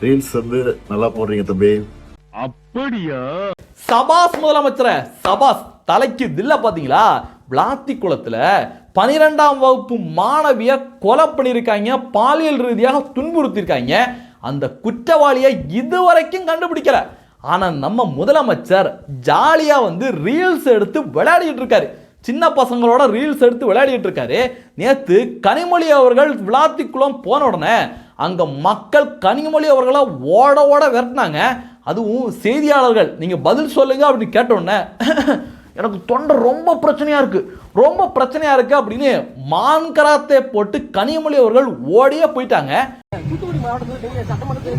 Reels வந்து நல்லா போடுறீங்க தம்பி. அப்படியா? சபாஸ் முதலமைச்சர சபாஸ். தலைக்கு தில்ல பாத்தீங்களா? விளாத்தி குளத்துல 12ஆம் வகுப்பு மாணவிய கொலை பண்ணிருக்காங்க, பாலியல் ரீதியாக துன்புறுத்திருக்காங்க. அந்த குற்றவாளியை இதுவரைக்கும் கண்டுபிடிக்கல. ஆனா நம்ம முதலமைச்சர் ஜாலியா வந்து ரீல்ஸ் எடுத்து விளையாடிட்டு இருக்காரு. சின்ன பசங்களோட ரீல்ஸ் எடுத்து விளையாடிட்டு இருக்காரு. நேத்து கனிமொழி அவர்கள் விளாத்திக்குளம் போன உடனே அங்க மக்கள் கனிமொழி அவர்களை ஓட ஓட விரட்டினாங்க. அதுவும் செய்தியாளர்கள் நீங்க பதில் சொல்லுங்க அப்படின்னு கேட்ட உடனே எனக்கு தொண்டை ரொம்ப பிரச்சனையா இருக்கு அப்படின்னு மான்கராத்தை போட்டு கனிமொழி அவர்கள் ஓடியே போயிட்டாங்க. தூத்துக்குடி மாவட்டத்தில் சட்டமன்றத்தில்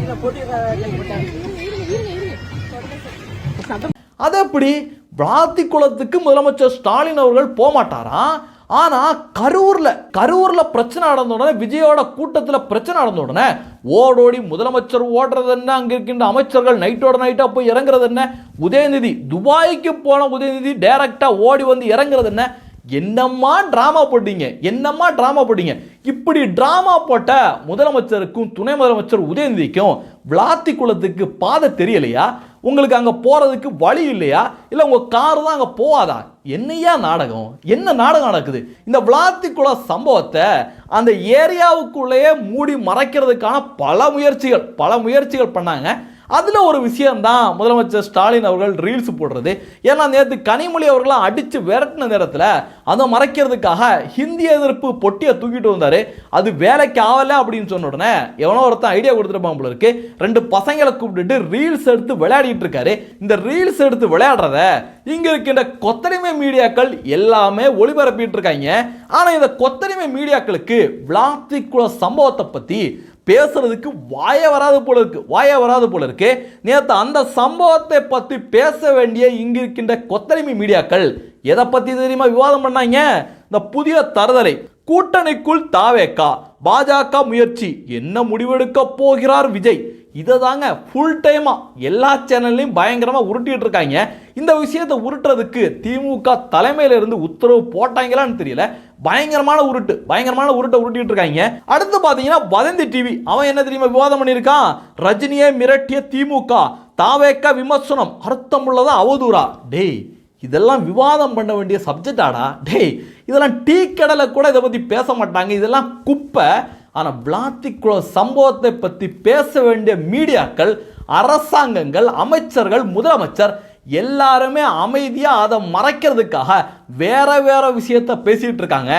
அது எப்படி விளாத்தி குளத்துக்கு முதலமைச்சர் ஸ்டாலின் அவர்கள் போக மாட்டாராம். ஆனா கரூர்ல பிரச்சனை நடந்த உடனே, விஜயோட கூட்டத்தில் பிரச்சனை நடந்த உடனே ஓடோடி முதலமைச்சர் ஓடுறது என்ன, அங்க இருக்கின்ற அமைச்சர்கள் நைட்டோட நைட்டா போய் இறங்குறது என்ன, உதயநிதி துபாய்க்கு போன உதயநிதி டைரக்டா ஓடி வந்து இறங்குறது என்ன, என்னம்மா டிராமா போட்டீங்க. இப்படி டிராமா போட்ட முதலமைச்சருக்கும் துணை முதலமைச்சர் உதயநிதிக்கும் விளாத்தி குளத்துக்கு பாதை தெரியலையா? உங்களுக்கு அங்க போறதுக்கு வழி இல்லையா? இல்ல உங்க கார் தான் அங்க போவாதா? என்ன நாடகம் நடக்குது? இந்த விளாத்தி குள சம்பவத்தை அந்த ஏரியாவுக்குள்ளேயே மூடி மறைக்கிறதுக்கான பல முயற்சிகள் பண்ணாங்க. அதுல ஒரு விஷயம் தான் முதலமைச்சர் ஸ்டாலின் அவர்கள் ரீல்ஸ் போடுறது. ஏன்னா நேற்று கனிமொழி அவர்களை அடிச்சு விரட்டின நேரத்தில் அதை மறைக்கிறதுக்காக ஹிந்தி எதிர்ப்பு பொட்டியை தூக்கிட்டு வந்தாரு. அது வேலைக்கு ஆகல அப்படின்னு சொன்ன உடனே எவனோ ஒருத்தன் ஐடியா கொடுத்துருப்பான் போல இருக்கு. 2 பசங்களை கூப்பிட்டுட்டு ரீல்ஸ் எடுத்து விளையாடிட்டு இருக்காரு. இந்த ரீல்ஸ் எடுத்து விளையாடுறத இங்க இருக்கின்ற கொத்தடிமை மீடியாக்கள் எல்லாமே ஒளிபரப்பிட்டு இருக்காங்க. ஆனா இந்த கொத்தடிமை மீடியாக்களுக்கு விளாத்தி குள சம்பவத்தை பத்தி பேசுறதுக்கு வாய வராது போல இருக்கு. நேற்று அந்த சம்பவத்தை பத்தி பேச வேண்டிய இங்க இருக்கின்ற கொத்தடிமை மீடியாக்கள் எதை பத்தி தெரியுமா விவாதம் பண்ணாங்க? இந்த புதிய தருதலை, கூட்டணிக்குள் தாவேகா, பாஜக முயற்சி, என்ன முடிவெடுக்க போகிறார் விஜய், இதை தாங்க ஃபுல் டைமா எல்லா சேனல்லையும் பயங்கரமா உருட்டிட்டு இருக்காங்க. இந்த விஷயத்தை உருட்டுறதுக்கு திமுக தலைமையில இருந்து உத்தரவு போட்டாங்களான்னு தெரியல. பயங்கரமான உருட்டை உருட்டிட்டு இருக்காங்க. அடுத்து பாத்தீங்கன்னா வதந்தி டிவி அவன் என்ன தெரியுமா விவாதம் பண்ணியிருக்கான்? ரஜினியை மிரட்டிய திமுக, தாவேகா விமர்சனம் அர்த்தமுள்ளதா அவதூறா? டேய், இதெல்லாம் விவாதம் பண்ண வேண்டிய சப்ஜெக்டாடா. டேய், இதெல்லாம் டீ கடலை கூட இதை பத்தி பேச மாட்டாங்க. இதெல்லாம் குப்பை. ஆனால் விளாத்தி குள சம்பவத்தை பற்றி பேச வேண்டிய மீடியாக்கள், அரசாங்கங்கள், அமைச்சர்கள், முதலமைச்சர் எல்லாருமே அமைதியாக அதை மறைக்கிறதுக்காக வேற விஷயத்த பேசிட்டு இருக்காங்க.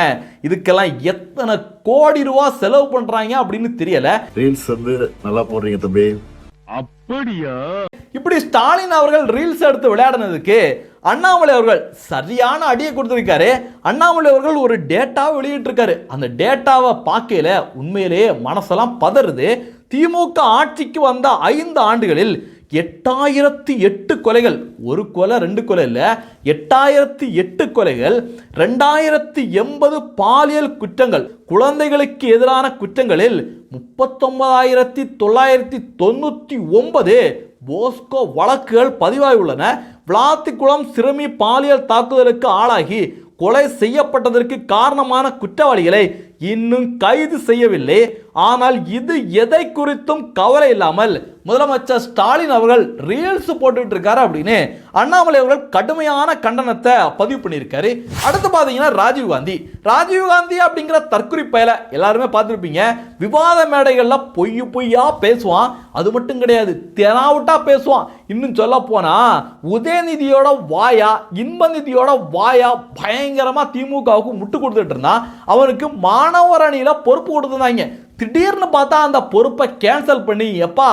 இதுக்கெல்லாம் எத்தனை கோடி ரூபாய் செலவு பண்றாங்க அப்படின்னு தெரியல. ரீல்ஸ் வந்து நல்லா போடுறீங்க தம்பி. அப்படியா? இப்படி ஸ்டாலின் அவர்கள் ரீல்ஸ் எடுத்து விளையாடினதுக்கு அண்ணாமலை அவர்கள் சரியான அடியை கொடுத்திருக்காரு. அண்ணாமலை அவர்கள் ஒரு டேட்டாவை வெளியிட்டிருக்காரு. அந்த டேட்டாவை பார்க்கல உண்மையிலேயே மனசெல்லாம் பதறுது. திமுக ஆட்சிக்கு வந்த 5 ஆண்டுகளில் 8008 கொலைகள், ஒரு கொலை 2 கொலை இல்ல, 8008 கொலைகள், 2080 பாலியல் குற்றங்கள், குழந்தைகளுக்கு எதிரான குற்றங்களில் 39,999 போஸ்கோ வழக்குகள் பதிவாகியுள்ளன. விளாத்திக்குளம் சிறுமி பாலியல் தாக்குதலுக்கு ஆளாகி கொலை செய்யப்பட்டதற்கு காரணமான குற்றவாளிகளை இன்னும் கைது செய்யவில்லை. ஆனால் இது எதை குறித்தும் கவலை இல்லாமல் முதலமைச்சர் ஸ்டாலின் அவர்கள் ரீல்ஸ் போட்டுட்டு இருக்காரு அப்படின்னு அண்ணாமலை அவர்கள் கடுமையான கண்டனத்தை பதிவு பண்ணியிருக்காரு. அடுத்து பார்த்தீங்கன்னா ராஜீவ்காந்தி அப்படிங்கிற தற்குறி பயல எல்லாருமே பார்த்துருப்பீங்க. விவாத மேடைகள்ல பொய்யா பேசுவான். அது மட்டும் கிடையாது, தெனாவுட்டா பேசுவான். இன்னும் சொல்ல போனா உதயநிதியோட வாயா, இன்பநிதியோட வாயா பயங்கரமா திமுகவுக்கு முட்டு கொடுத்துட்டு இருந்தான். அவனுக்கு மாணவர் அணியில பொறுப்பு கொடுத்துருந்தாங்க. திடீர்னு பார்த்தா அந்த பொறுப்பை கேன்சல் பண்ணி, எப்பா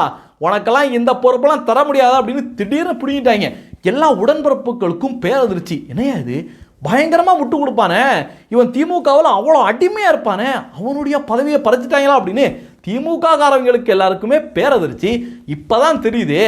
உனக்கெல்லாம் இந்த பொறுப்பெல்லாம் தர முடியாது அப்படின்னு திடீர்னு பிடிங்கிட்டாங்க. எல்லா உடன்பிறப்புகளுக்கும் பேரதிர்ச்சி. என்னையா இது, பயங்கரமா முட்டு கொடுப்பானே இவன், திமுகவில் அவ்வளோ அடிமையா இருப்பானே, அவனுடைய பதவியை பறிச்சுட்டாங்களா அப்படின்னு திமுக காரங்களுக்கு எல்லாருக்குமே பேரதிர்ச்சி. இப்பதான் தெரியுது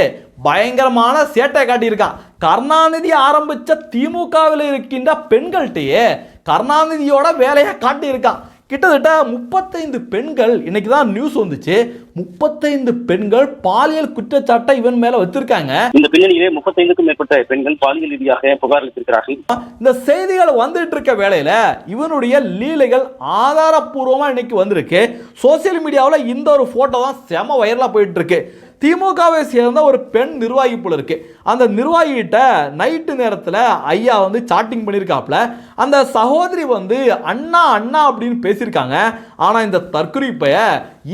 பயங்கரமான சேட்டை காட்டியிருக்கான். கருணாநிதி ஆரம்பிச்ச திமுகவில் இருக்கின்ற பெண்கள்கிட்டயே கருணாநிதியோட வேலையை காட்டியிருக்கான். கிட்டத்தட்ட 35 பெண்கள், இன்னைக்கு தான் நியூஸ் வந்துச்சு, 35 பெண்கள் பாலியல் குற்றச்சாட்டை இவன் மேல வச்சிருக்காங்க. இந்த பின்னணியிலே 35க்கும் மேற்பட்ட பெண்கள் பாலியல் ரீதியாக புகார் அளித்திருக்கிறார்கள். இந்த செய்திகள் வந்துட்டு இருக்க வேளையில இவனுடைய லீலைகள் ஆதாரப்பூர்வமா இன்னைக்கு வந்திருக்கு. சோசியல் மீடியாவில் இந்த ஒரு போட்டோ தான் செம வைரலா போயிட்டு இருக்கு. திமுகவை சேர்ந்த ஒரு பெண் நிர்வாகி போல இருக்கு. அந்த நிர்வாகிகிட்ட நைட்டு நேரத்தில் ஐயா வந்து சாட்டிங் பண்ணியிருக்காப்புல. அந்த சகோதரி வந்து அண்ணா அண்ணா அப்படின்னு பேசியிருக்காங்க. ஆனால் இந்த தற்குறி பைய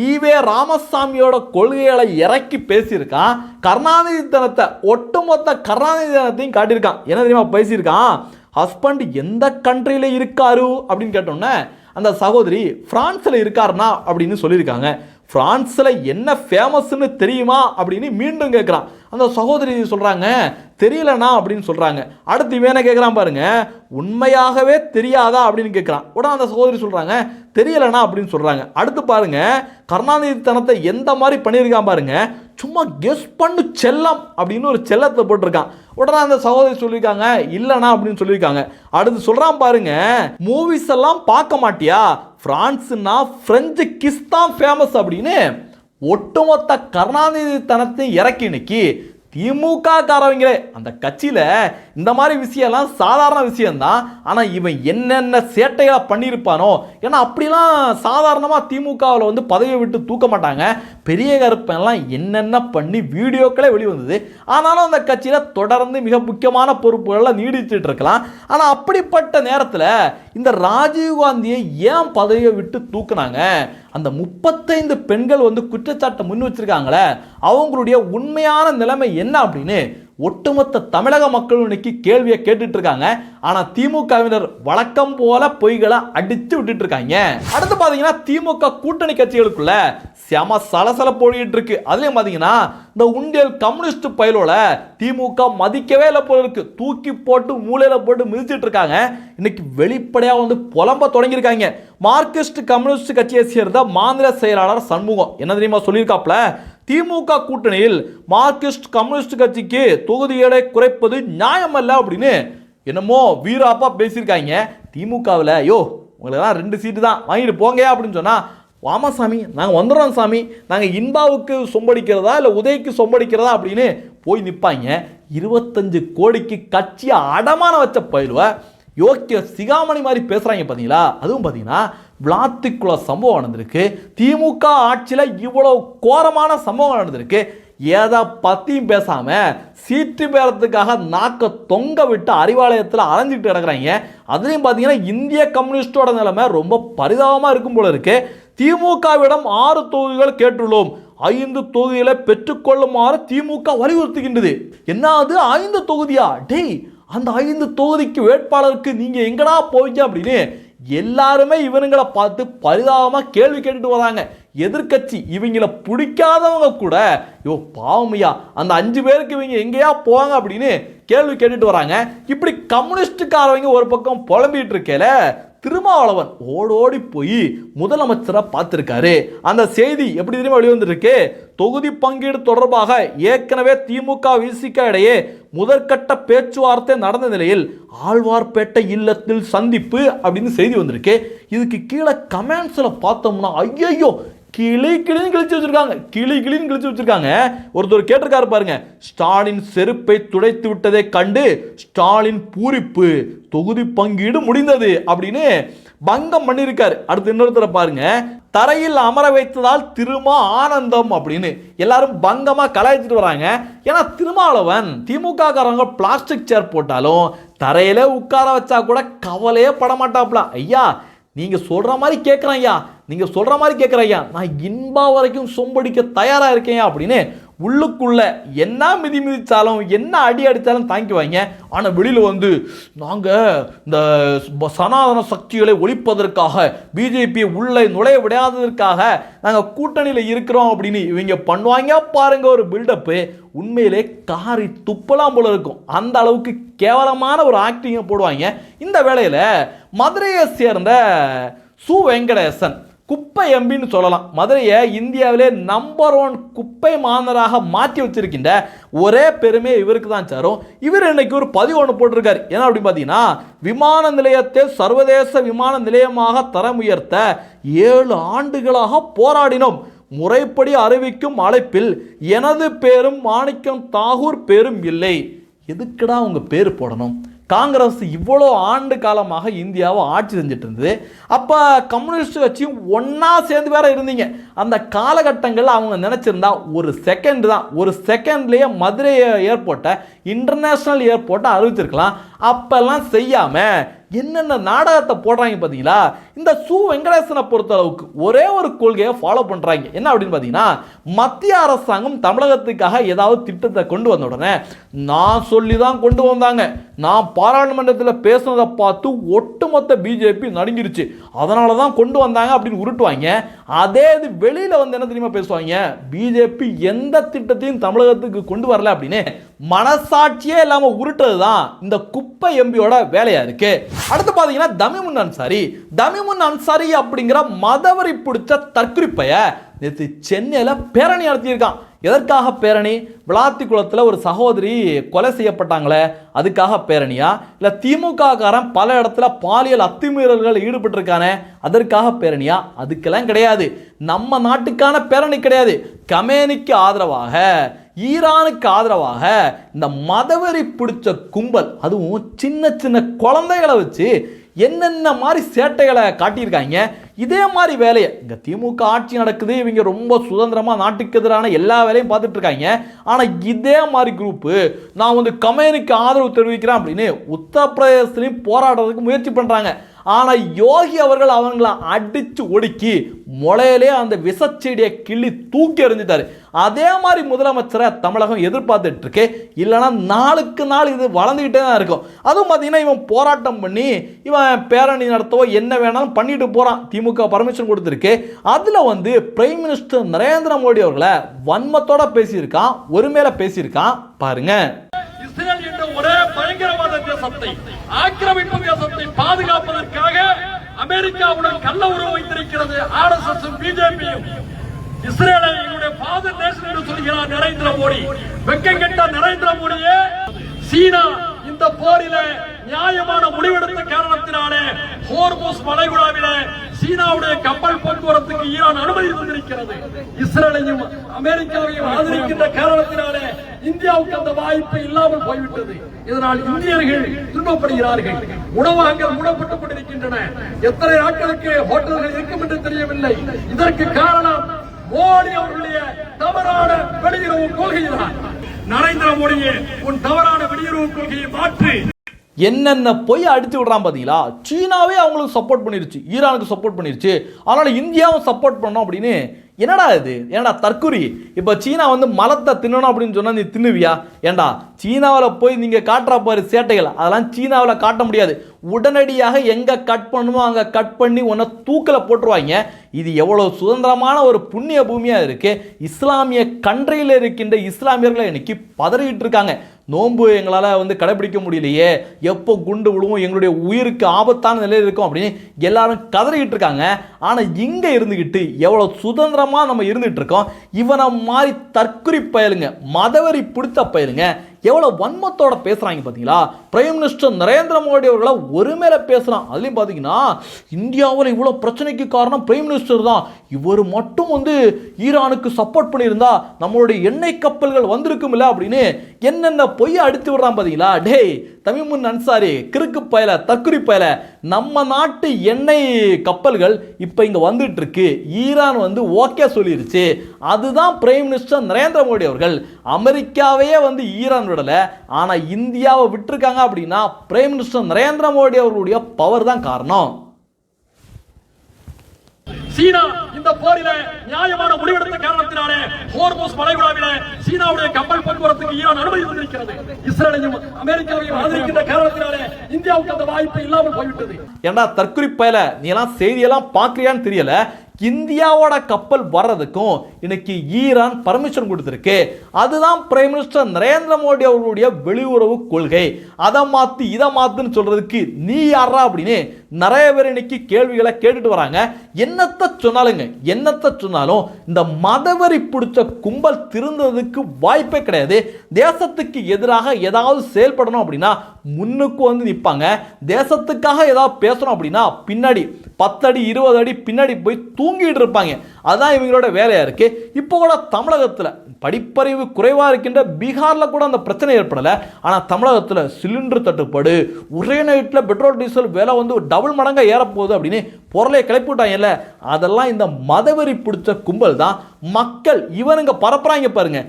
ஈவே ராமசாமியோட கொள்கைகளை இறக்கி பேசியிருக்கான். கருணாநிதி தினத்தை, ஒட்டுமொத்த கருணாநிதி தினத்தையும் காட்டியிருக்கான். என்ன தெரியுமா பேசியிருக்கான்? ஹஸ்பண்ட் எந்த கண்ட்ரியில் இருக்காரு அப்படின்னு கேட்டோன்னே அந்த சகோதரி பிரான்ஸில் இருக்காருனா அப்படின்னு சொல்லியிருக்காங்க. பிரான்ஸில் என்ன ஃபேமஸ்ன்னு தெரியுமா அப்படின்னு மீண்டும் கேட்குறான். அந்த சகோதரி சொல்கிறாங்க தெரியலண்ணா அப்படின்னு சொல்கிறாங்க. அடுத்து இவனை கேட்குறான் பாருங்க, உண்மையாகவே தெரியாதா அப்படின்னு கேட்குறான். உடனே அந்த சகோதரி சொல்கிறாங்க தெரியலண்ணா அப்படின்னு சொல்கிறாங்க. அடுத்து பாருங்க, கருணாநிதி தனத்தை எந்த மாதிரி பண்ணியிருக்கான் பாருங்க, சும்மா கெஸ் பண்ணு செல்லம் அப்படின்னு ஒரு செல்லத்தை போட்டிருக்கான். உடனே அந்த சகோதரி சொல்லியிருக்காங்க இல்லைண்ணா அப்படின்னு சொல்லியிருக்காங்க. அடுத்து சொல்கிறான் பாருங்க, மூவிஸ் எல்லாம் பார்க்க மாட்டியா, பிரான்ஸ்னா பிரெஞ்சு கிஸ் தான் ஃபேமஸ் அப்படின்னு ஒட்டுமொத்த கருணாநிதி தனத்தை இறக்கி இன்னைக்கு திமுக காரவங்களே அந்த கட்சியில் இந்த மாதிரி விஷயம்லாம் சாதாரண விஷயம்தான். ஆனால் இவன் என்னென்ன சேட்டைகளை பண்ணியிருப்பானோ, ஏன்னா அப்படிலாம் சாதாரணமாக திமுகவில் வந்து பதவியை விட்டு தூக்க மாட்டாங்க. பெரிய கருப்பெல்லாம் என்னென்ன பண்ணி வீடியோக்களே வெளிவந்தது. ஆனாலும் அந்த கட்சியில் தொடர்ந்து மிக முக்கியமான பொறுப்புகளில் நீடிச்சுட்டு இருக்கலாம். ஆனால் அப்படிப்பட்ட நேரத்தில் இந்த ராஜீவ்காந்தியை ஏன் பதவியை விட்டு தூக்குனாங்க? அந்த 35 பெண்கள் வந்து குற்றச்சாட்டை முன் வச்சிருக்காங்களே, அவங்களுடைய உண்மையான நிலைமை என்ன அப்படின்னு ஒட்டுமொத்த தமிழக மக்கள் இன்னைக்கு கேள்வியை கேட்டுட்டு இருக்காங்க. ஆனா திமுகவினர் வழக்கம் போல பொய்களை அடிச்சு விட்டுட்டு இருக்காங்க. அடுத்து பாத்தீங்கன்னா திமுக கூட்டணி கட்சிகளுக்குள்ள செம சலசலப்பு ஓடிட்டு இருக்கு. அதுலயும் பாத்தீங்கன்னா இந்த உண்டியல் கம்யூனிஸ்ட் பயலோட திமுக மதிக்கவே இல்லை போல இருக்கு. தூக்கி போட்டு மூலையில போட்டு மிதிச்சிட்டு இருக்காங்க. இன்னைக்கு வெளிப்படையா வந்து புலம்ப தொடங்கியிருக்காங்க. மார்க்சிஸ்ட் கம்யூனிஸ்ட் கட்சியை சேர்ந்த மாநில செயலாளர் சண்முகம் என்ன தெரியுமா சொல்லியிருக்காப்ல, திமுக கூட்டணியில் மார்க்சிஸ்ட் கம்யூனிஸ்ட் கட்சிக்கு தொகுதிகளை குறைப்பது நியாயமல்ல அப்படின்னு என்னமோ வீராப்பா பேசியிருக்காங்க. திமுகவில் உங்களெல்லாம் 2 சீட்டு தான் வாங்கிட்டு போங்க அப்படின்னு சொன்னா, வாமா சாமி நாங்கள் வந்துடுறோம் சாமி, நாங்கள் இன்பாவுக்கு சொம்படிக்கிறதா இல்லை உதய்க்கு சொம்படிக்கிறதா அப்படின்னு போய் நிற்பாங்க. 25 கோடிக்கு கட்சியை அடமான வச்ச பயிலுவ யோக்கிய சிகாமணி மாதிரி பேசுகிறாங்க பார்த்தீங்களா. அதுவும் பார்த்தீங்கன்னா விளாத்திக்குள்ள சம்பவம் நடந்திருக்கு. திமுக ஆட்சியில் இவ்வளோ கோரமான சம்பவம் நடந்திருக்கு. ஏதா பற்றியும் பேசாமல் சீட்டு பேரத்துக்காக நாக்க தொங்க விட்டு அறிவாலயத்தில் அலைஞ்சிட்டு கிடக்குறாங்க. அதுலேயும் பார்த்தீங்கன்னா இந்திய கம்யூனிஸ்டோட நிலைமை ரொம்ப பரிதாபமாக இருக்கும் போல இருக்கு. திமுகவிடம் 6 தொகுதிகள் கேட்டுள்ளோம், 5 தொகுதிகளை பெற்றுக்கொள்ளுமாறு திமுக வலியுறுத்துகின்றது. என்ன அது 5 தொகுதியா? டேய், அந்த 5 தொகுதிக்கு வேட்பாளருக்கு நீங்க எங்கடா போவீங்க அப்படின்னு எல்லாருமே இவனுங்களை பார்த்து பரிதாபமாக கேள்வி கேட்டுட்டு வராங்க. எதிர்கட்சி இவங்களை பிடிக்காதவங்க கூட பாவமையா அந்த 5 பேருக்கு இவங்க எங்கேயா போவாங்க அப்படின்னு கேள்வி கேட்டுட்டு வராங்க. இப்படி கம்யூனிஸ்டுக்காரவங்க ஒரு பக்கம் புலம்பிட்டு இருக்கேல, திருமாவளவன் ஓடோடி போய் முதலமைச்சரை பார்த்திருக்காரு. அந்த செய்தி எப்படி தெரியுமா வெளிவந்திருக்கு? தொகுதி பங்கீடு தொடர்பாக ஏற்கனவே திமுக விசிக இடையே முதற்கட்ட பேச்சுவார்த்தை நடந்த நிலையில் ஆழ்வார்பேட்டை இல்லத்தில் சந்திப்பு அப்படின்னு செய்தி வந்திருக்கு. இதுக்கு கீழே கமெண்ட்ஸ்ல பார்த்தோம்னா ஐயோ கிளி கிளின்னு கிழிச்சு வச்சிருக்காங்க, கிளி கிளின்னு கிழிச்சு வச்சிருக்காங்க. ஒருத்தர் கேட்டிருக்காரு பாருங்க, ஸ்டாலின் செருப்பை துடைத்து விட்டதை கண்டு ஸ்டாலின் பூரிப்பு, தொகுதி பங்கீடு முடிந்தது அப்படின்னு பங்கம் பண்ணியிருக்காரு. அடுத்து இன்னொருத்தரை பாருங்க, தரையில் அமர வைத்ததால் திருமா ஆனந்தம் அப்படின்னு எல்லாரும் பங்கமா கலாய்ச்சிட்டு வராங்க. ஏன்னா திருமாவளவன் திமுக காரங்க பிளாஸ்டிக் சேர் போட்டாலும் தரையில உட்கார வச்சா கூட கவலையே படமாட்டாப்ல. ஐயா நீங்க சொல்ற மாதிரி கேட்கிறேன் ஐயா, நீங்க சொல்ற மாதிரி கேட்கிறேன் ஐயா, நான் இன்பா வரைக்கும் சொம்படிக்க தயாரா இருக்கேன் அப்படின்னு உள்ளுக்குள்ள என்ன மிதி மிதிச்சாலும் என்ன அடி அடித்தாலும் தாங்கிக்குவாங்க. ஆனால் வெளியில் வந்து நாங்கள் இந்த சனாதன சக்திகளை ஒழிப்பதற்காக பிஜேபியை உள்ளே நுழைய விடாததற்காக நாங்கள் கூட்டணியில் இருக்கிறோம் அப்படின்னு இவங்க பண்ணுவாங்க பாருங்க ஒரு பில்டப்பு. உண்மையிலே காரி துப்பலாம் போல இருக்கும். அந்த அளவுக்கு கேவலமான ஒரு ஆக்டிங்கை போடுவாங்க. இந்த வேளையில் மதுரையை சேர்ந்த சு வெங்கடேசன் குப்பை எம்பின்னு சொல்லலாம். மதுரையை இந்தியாவிலே நம்பர் 1 குப்பை மாநகராக மாற்றி வச்சிருக்கின்ற ஒரே பெருமை இவருக்கு தான் சாரும். இவர் இன்னைக்கு ஒரு பதிவு ஒன்று போட்டிருக்காரு. ஏன்னா அப்படின்னு பார்த்தீங்கன்னா, விமான நிலையத்தை சர்வதேச விமான நிலையமாக தரம் உயர்த்த 7 ஆண்டுகளாக போராடினோம். முறைப்படி அறிவிக்கும் அழைப்பில் எனது பேரும் மாணிக்கம் தாகூர் பேரும் இல்லை. எதுக்குடா உங்க பேர் போடணும்? காங்கிரஸ் இவ்வளோ ஆண்டு காலமாக இந்தியாவை ஆட்சி செஞ்சுட்டு இருந்தது. அப்போ கம்யூனிஸ்ட் கட்சியும் ஒன்றா சேர்ந்து வேற இருந்தீங்க. அந்த காலகட்டங்களில் அவங்க நினச்சிருந்தா ஒரு செகண்ட்லேயே மதுரை ஏர்போர்ட்டை இன்டர்நேஷ்னல் ஏர்போர்ட்டை அறிவிச்சிருக்கலாம். அப்பெல்லாம் செய்யாமல் என்னென்ன நாடகத்தை போடுறாங்க பார்த்தீங்களா? இந்த சு வெங்கடேசனை பொறுத்தளவுக்கு ஒரே ஒரு கொள்கையை ஃபாலோ பண்ணுறாங்க. என்ன அப்படின்னு பார்த்தீங்கன்னா, மத்திய அரசாங்கம் தமிழகத்துக்காக ஏதாவது திட்டத்தை கொண்டு வந்த உடனே நான் சொல்லி தான் கொண்டு வந்தாங்க, நான் பாராளுமன்றத்தில் பேசுனதை பார்த்து ஒட்டுமொத்த பிஜேபி நடுங்கிருச்சு, அதனால தான் கொண்டு வந்தாங்க அப்படின்னு உருட்டுவாங்க. அதே இது வெளியில் வந்து என்ன தெரியுமா பேசுவாங்க, பிஜேபி எந்த திட்டத்தையும் தமிழகத்துக்கு கொண்டு வரல அப்படின்னு மனசாட்சியே இல்லாமல் உருட்டுறது தான் இந்த குப்பை எம்பியோட வேலையா இருக்கு. அடுத்து பார்த்தீங்கன்னா தமிமுன் அன்சாரி அப்படிங்கிற மதவரி பிடிச்ச தற்குறிப்பைய நேற்று சென்னையில் பேரணி நடத்தியிருக்கான். எதற்காக பேரணி? விளாத்திக்குளத்தில் ஒரு சகோதரி கொலை செய்யப்பட்டாங்களே அதுக்காக பேரணியா, இல்லை திமுக காரன் பல இடத்துல பாலியல் அத்துமீறல்கள் ஈடுபட்டிருக்கானே அதற்காக பேரணியா? அதுக்கெல்லாம் கிடையாது. நம்ம நாட்டுக்கான பேரணி கிடையாது. கமேனிக்கு ஆதரவாக, ஈரானுக்கு ஆதரவாக இந்த மதவெறி பிடிச்ச கும்பல், அதுவும் சின்ன சின்ன குழந்தைகளை வச்சு என்னென்ன மாதிரி சேட்டைகளை காட்டியிருக்காங்க. இதே மாதிரி வேலையை இங்கே திமுக ஆட்சி நடக்குது, இவங்க ரொம்ப சுதந்திரமாக நாட்டுக்கு எதிரான எல்லா வேலையும் பார்த்துட்டு இருக்காங்க. ஆனால் இதே மாதிரி குரூப்பு நான் வந்து கமேனிக்கு ஆதரவு தெரிவிக்கிறேன் அப்படின்னு உத்தரப்பிரதேசத்துலையும் போராடுறதுக்கு முயற்சி பண்ணுறாங்க. ஆனால் யோகி அவர்கள் அவங்கள அடித்து ஒடுக்கி முளையிலே அந்த விஷச்செடியை கிள்ளி தூக்கி எறிஞ்சிட்டாரு. அதே மாதிரி முதலமைச்சரை தமிழகம் எதிர்பார்த்துட்டு இருக்கு. இல்லைன்னா நாளுக்கு நாள் இது வளர்ந்துக்கிட்டே தான் இருக்கும். அதுவும் பார்த்தீங்கன்னா இவன் போராட்டம் பண்ணி இவன் பேரணி நடத்தவோ என்ன வேணாலும் பண்ணிட்டு போகிறான். திமுக பர்மிஷன் கொடுத்துருக்கு. அதில் வந்து பிரைம் மினிஸ்டர் நரேந்திர மோடி அவர்களை வன்மத்தோட பேசியிருக்கான், ஒருமையில பேசியிருக்கான். பாருங்க. இஸ்ரேல் என்ற ஒரே பயங்கரவாத தேசத்தை, ஆக்கிரமிப்பு தேசத்தை பாதுகாப்பதற்காக அமெரிக்காவுடன் கள்ள உறவு வைத்திருக்கிறது RSS பிஜேபியும். இஸ்ரேலை எங்களுடைய ஃபாதர் நேஷன் என்று சொல்கிறார் நரேந்திர மோடி. வெட்கங்கெட்ட நரேந்திர மோடியே, சீனா இந்த போரில நியாயமான முடிவெடுத்த காரணத்தினாலே ஹோர்முஸ் வளைகுடாவிலே சீனாவுடைய கப்பல் போக்குவரத்துக்கு ஈரான் அனுமதி தந்திருக்கிறது. இஸ்ரேலையும் அமெரிக்காவையும் ஆதரிக்கின்ற காரணத்தினாலே இந்தியாவுக்கு அந்த வாய்ப்பு இல்லாமல் போய்விட்டது. இதனால் இந்தியர்கள் துன்பப்படுகிறார்கள். உணவகங்கள் மூடப்பட்டுக் கொண்டிருக்கின்றன. எத்தனை நாட்களுக்கு ஹோட்டல்கள் இருக்கும் என்று தெரியவில்லை. இதற்கு காரணம் மோடி அவர்களுடைய தவறான வெளியுறவு கொள்கைதான். நரேந்திர மோடியே, உன் தவறான வெளியுறவு கொள்கையை மாற்றி. என்னென்ன போய் அடிச்சு விடுறான் பார்த்தீங்களா? சீனாவே அவங்களுக்கு சப்போர்ட் பண்ணிருச்சு, ஈரானுக்கு சப்போர்ட் பண்ணிருச்சு, அதனால இந்தியாவும் சப்போர்ட் பண்ணோம் அப்படின்னு. என்னடா இது? ஏன்டா தற்குறி? இப்போ சீனா வந்து மலத்தை தின்னணும் அப்படின்னு சொன்னால் நீ தின்னுவியா? ஏண்டா சீனாவில் போய் நீங்கள் காட்டுறா பாரு சேட்டைகள், அதெல்லாம் சீனாவில் காட்ட முடியாது. உடனடியாக எங்கே கட் பண்ணுமோ அங்கே கட் பண்ணி உன்னை தூக்கில் போட்டுருவாங்க. இது எவ்வளோ சுதந்திரமான ஒரு புண்ணிய பூமியாக இருக்குது. இஸ்லாமிய கண்ட்ரியில் இருக்கின்ற இஸ்லாமியர்களை இன்னைக்கு பதறிட்டு இருக்காங்க. நோன்பு எங்களால் வந்து கடைபிடிக்க முடியலையே, எப்போ குண்டு விழுவும், எங்களுடைய உயிருக்கு ஆபத்தான நிலையில் இருக்கும் அப்படின்னு எல்லாரும் கதறிக்கிட்டு இருக்காங்க. ஆனால் இங்கே இருந்துக்கிட்டு எவ்வளோ சுதந்திரமாக நம்ம இருந்துகிட்டு இருக்கோம். இவனை மாதிரி தற்குறி பயலுங்க, மதவெறி பிடித்த பயலுங்க எவ்வளோ வன்மத்தோட பேசுகிறாங்க பார்த்தீங்களா? பிரைம் மினிஸ்டர் நரேந்திர மோடி அவர்களை ஒருமையில பேசுகிறான். அதுலேயும் பார்த்தீங்கன்னா இந்தியாவில் இவ்வளோ பிரச்சனைக்கு காரணம் பிரைம் மினிஸ்டர் தான், இவர் மட்டும் வந்து ஈரானுக்கு சப்போர்ட் பண்ணியிருந்தா நம்மளுடைய எண்ணெய் கப்பல்கள் வந்திருக்கும் இல்லை அப்படின்னு என்னென்ன பொய்யை அடித்து விடுறான் பார்த்தீங்களா? டேய் தமிமுன் அன்சாரி, கிறுக்கு பயல, தற்குறி பயல, நம்ம நாட்டு எண்ணெய் கப்பல்கள் இப்போ இங்கே வந்துட்டு இருக்கு, ஈரான் வந்து ஓகே சொல்லிருச்சு. அதுதான் பிரைம் மினிஸ்டர் நரேந்திர மோடி அவர்கள். அமெரிக்காவையே வந்து ஈரான் விடல, ஆனா இந்தியாவை விட்டுருக்காங்க அப்படின்னா பிரைம் மினிஸ்டர் நரேந்திர மோடி அவர்களுடைய பவர் தான் காரணம். சீனா இந்த போரில நியாயமான முடிவெடுத்த காரணத்தினாலே ஹோர்முஸ் வளைகுடாவிலே சீனாவுடைய கப்பல் போக்குவரத்துக்கு ஈரான் அனுமதி தந்திருக்கிறது. இஸ்ரேலையும் அமெரிக்காவையும் ஆதரிக்கின்ற காரணத்தினாலே இந்தியாவுக்கு அந்த வாய்ப்பு இல்லாமல் போய்விட்டது. ஏண்டா தற்குறி பயல, நீ எல்லாம் செய்தியெல்லாம் பார்க்கறியான்னு தெரியல. இந்தியாவோட கப்பல் வர்றதுக்கும் இன்னைக்கு ஈரான் பர்மிஷன் கொடுத்துருக்கு. அதுதான் பிரைம் மினிஸ்டர் நரேந்திர மோடி அவர்களுடைய வெளியுறவு கொள்கை. அதை மாத்து இதை மாத்துன்னு சொல்றதுக்கு நீ யாரா அப்படின்னு நிறைய பேர் இன்னைக்கு கேள்விகளை கேட்டுட்டு வராங்க. என்னத்தை சொன்னாலும் இந்த மதவெறி பிடிச்ச கும்பல் திருந்ததுக்கு வாய்ப்பே கிடையாது. தேசத்துக்கு எதிராக ஏதாவது செயல்படணும் அப்படின்னா முன்னுக்கு வந்து நிற்பாங்க. தேசத்துக்காக ஏதாவது பேசணும் அப்படின்னா பின்னாடி 10 அடி 20 அடி பின்னாடி போய் தூங்கிட்டு இருப்பாங்க. அதுதான் இவங்களோட வேலையா இருக்கு. இப்போ கூட தமிழகத்தில் படிப்பறிவு குறைவாக இருக்கின்ற பீகாரில் கூட அந்த பிரச்சனை ஏற்படலை. ஆனால் தமிழகத்தில் சிலிண்டர் தட்டுப்பாடு, ஒரே நைட்டில் பெட்ரோல் டீசல் விலை வந்து டபுள் மடங்காக ஏறப்போகுது அப்படின்னு பொருளை கிளப்பி விட்டாங்கல்ல, அதெல்லாம் இந்த மதவெறி பிடிச்ச கும்பல் தான். மக்கள் இவனுங்க பரப்புறாங்க பாருங்க.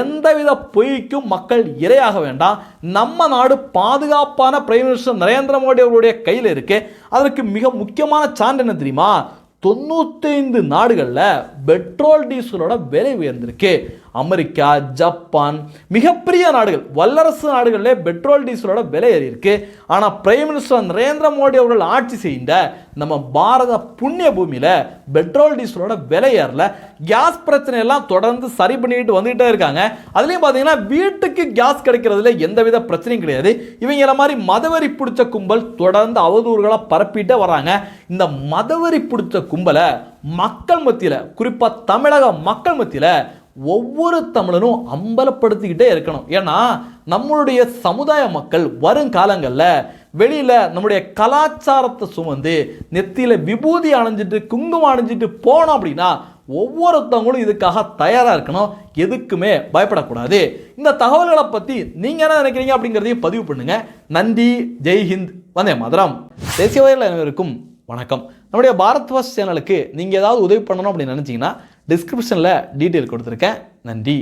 எந்தவித பொய்க்கும் மக்கள் இரையாக வேண்டாம். நம்ம நாடு பாதுகாப்பான பிரைம் மினிஸ்டர் நரேந்திர மோடி அவருடைய கையில் இருக்கு. அதற்கு மிக முக்கியமான சான்று என்ன தெரியுமா? 95 நாடுகளில் பெட்ரோல் டீசலோட விலை உயர்ந்திருக்கு. அமெரிக்கா, ஜப்பான், மிகப்பெரிய நாடுகள், வல்லரசு நாடுகளிலே பெட்ரோல் டீசலோட விலை ஏறி இருக்கு. ஆனால் பிரைம் மினிஸ்டர் நரேந்திர மோடி அவர்கள் ஆட்சி செய்த நம்ம பாரத புண்ணிய பூமியில் பெட்ரோல் டீசலோட விலை ஏறல. கேஸ் பிரச்சனையெல்லாம் தொடர்ந்து சரி பண்ணிக்கிட்டு வந்துகிட்டே இருக்காங்க. அதுலேயும் பார்த்தீங்கன்னா வீட்டுக்கு கேஸ் கிடைக்கிறதுல எந்தவித பிரச்சனையும் கிடையாது. இவங்கள மாதிரி மதவெறி பிடிச்ச கும்பல் தொடர்ந்து அவதூறுகளை பரப்பிட்டே வர்றாங்க. இந்த மதவெறி பிடிச்ச கும்பலை மக்கள் மத்தியில், குறிப்பாக தமிழக மக்கள் மத்தியில் ஒவ்வொரு தமிழனும் அம்பலப்படுத்திக்கிட்டே இருக்கணும். ஏன்னா நம்மளுடைய சமுதாய மக்கள் வருங்காலங்களில் வெளியில் நம்முடைய கலாச்சாரத்தை சுமந்து நெத்தியில் விபூதி அணிஞ்சிட்டு குங்குமம் அணிஞ்சிட்டு போனோம் அப்படின்னா ஒவ்வொருத்தவங்களும் இதுக்காக தயாராக இருக்கணும். எதுக்குமே பயப்படக்கூடாது. இந்த தகவல்களை பற்றி நீங்கள் என்ன நினைக்கிறீங்க அப்படிங்கிறதையும் பதிவு பண்ணுங்கள். நன்றி. ஜெய்ஹிந்த். வந்தே மாதரம். தேசியவாதிகள் அனைவருக்கும் வணக்கம். நம்முடைய பாரத் ஃபர்ஸ்ட் சேனலுக்கு நீங்கள் ஏதாவது உதவி பண்ணணும் அப்படின்னு நினச்சிங்கன்னா டிஸ்கிரிப்ஷனில் டீட்டெயில் கொடுத்துருக்கேன். நன்றி.